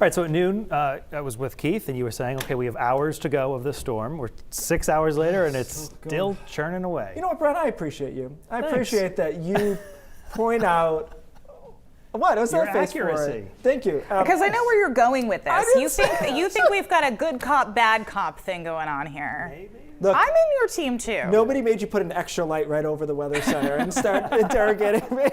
right, so at noon, I was with Keith, and you were saying, okay, we have hours to go of this storm. We're 6 hours later, and it's still churning away. You know what, Brett? I appreciate you. I Thanks. appreciate that you point out. What? What's Your that face accuracy. for it? Thank you. Because I know where you're going with I this. didn't You think we've got a good cop, bad cop thing going on here. Maybe. Look, I'm in your team too. nobody made you put an extra light right over the weather center and start interrogating me.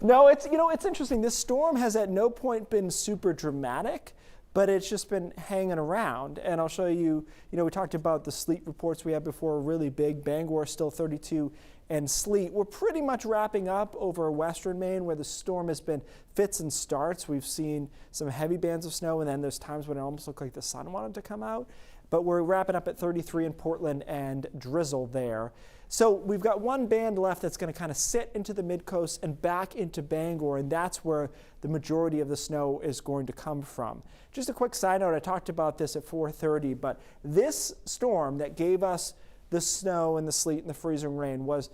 No, it's interesting. This storm has at no point been super dramatic, but it's just been hanging around. And I'll show you, we talked about the sleet reports we had before, really big. Bangor still 32 and sleet. We're pretty much wrapping up over western Maine where the storm has been fits and starts. We've seen some heavy bands of snow, and then there's times when it almost looked like the sun wanted to come out. But we're wrapping up at 33 in Portland and drizzle there. So we've got one band left that's going to kind of sit into the mid-coast and back into Bangor, and that's where the majority of the snow is going to come from. Just a quick side note, I talked about this at 4:30, but this storm that gave us the snow and the sleet and the freezing rain was,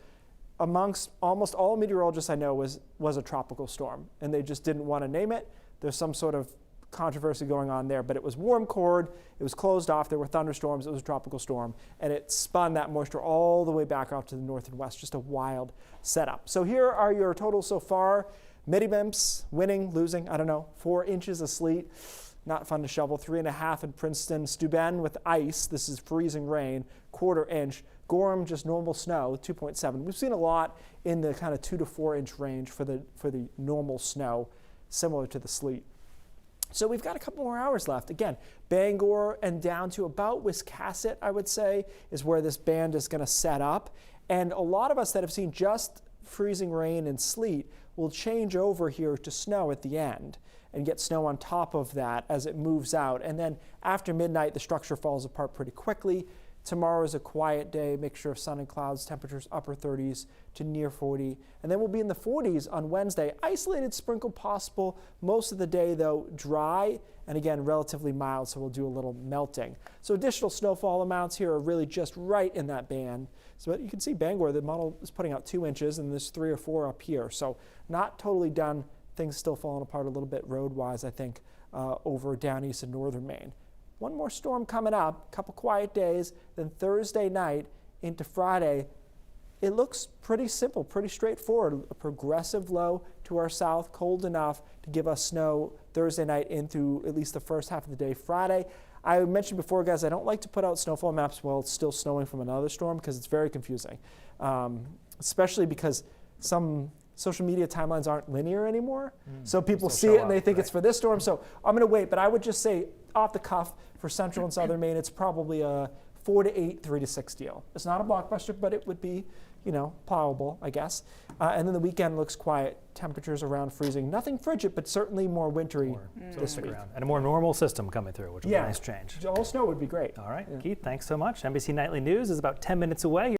amongst almost all meteorologists I know, was a tropical storm, and they just didn't want to name it. There's some sort of controversy going on there, but it was warm core, it was closed off, there were thunderstorms, it was a tropical storm, and it spun that moisture all the way back off to the north and west. Just a wild setup. So here are your totals so far. Medibemps winning, losing, I don't know, 4 inches of sleet. Not fun to shovel. 3.5 in Princeton. Steuben with ice. This is freezing rain. 1/4 inch. Gorham just normal snow. 2.7. We've seen a lot in the kind of 2 to 4 inch range for the normal snow, similar to the sleet. So we've got a couple more hours left. Again, Bangor and down to about Wiscasset, I would say, is where this band is going to set up. And a lot of us that have seen just freezing rain and sleet will change over here to snow at the end and get snow on top of that as it moves out. And then after midnight, the structure falls apart pretty quickly. Tomorrow is a quiet day, mixture of sun and clouds, temperatures upper 30s to near 40. And then we'll be in the 40s on Wednesday. Isolated sprinkle possible most of the day, though dry and again relatively mild, so we'll do a little melting. So additional snowfall amounts here are really just right in that band. So you can see Bangor, the model is putting out 2 inches, and there's 3 or 4 up here. So not totally done. Things still falling apart a little bit road-wise, I think, over down east and northern Maine. One more storm coming up, a couple quiet days, then Thursday night into Friday. It looks pretty simple, pretty straightforward. A progressive low to our south, cold enough to give us snow Thursday night into at least the first half of the day Friday. I mentioned before, guys, I don't like to put out snowfall maps while it's still snowing from another storm because it's very confusing, especially because some social media timelines aren't linear anymore. So people see it and they think it's for this storm. So I'm going to wait, but I would just say off the cuff for central and southern Maine, it's probably a 4 to 8, 3 to 6 deal. It's not a blockbuster, but it would be, plowable, I guess. And then the weekend looks quiet. Temperatures around freezing. Nothing frigid, but certainly more wintry this week. And a more normal system coming through, which would be a nice change. All snow would be great. All right, Keith, thanks so much. NBC Nightly News is about 10 minutes away.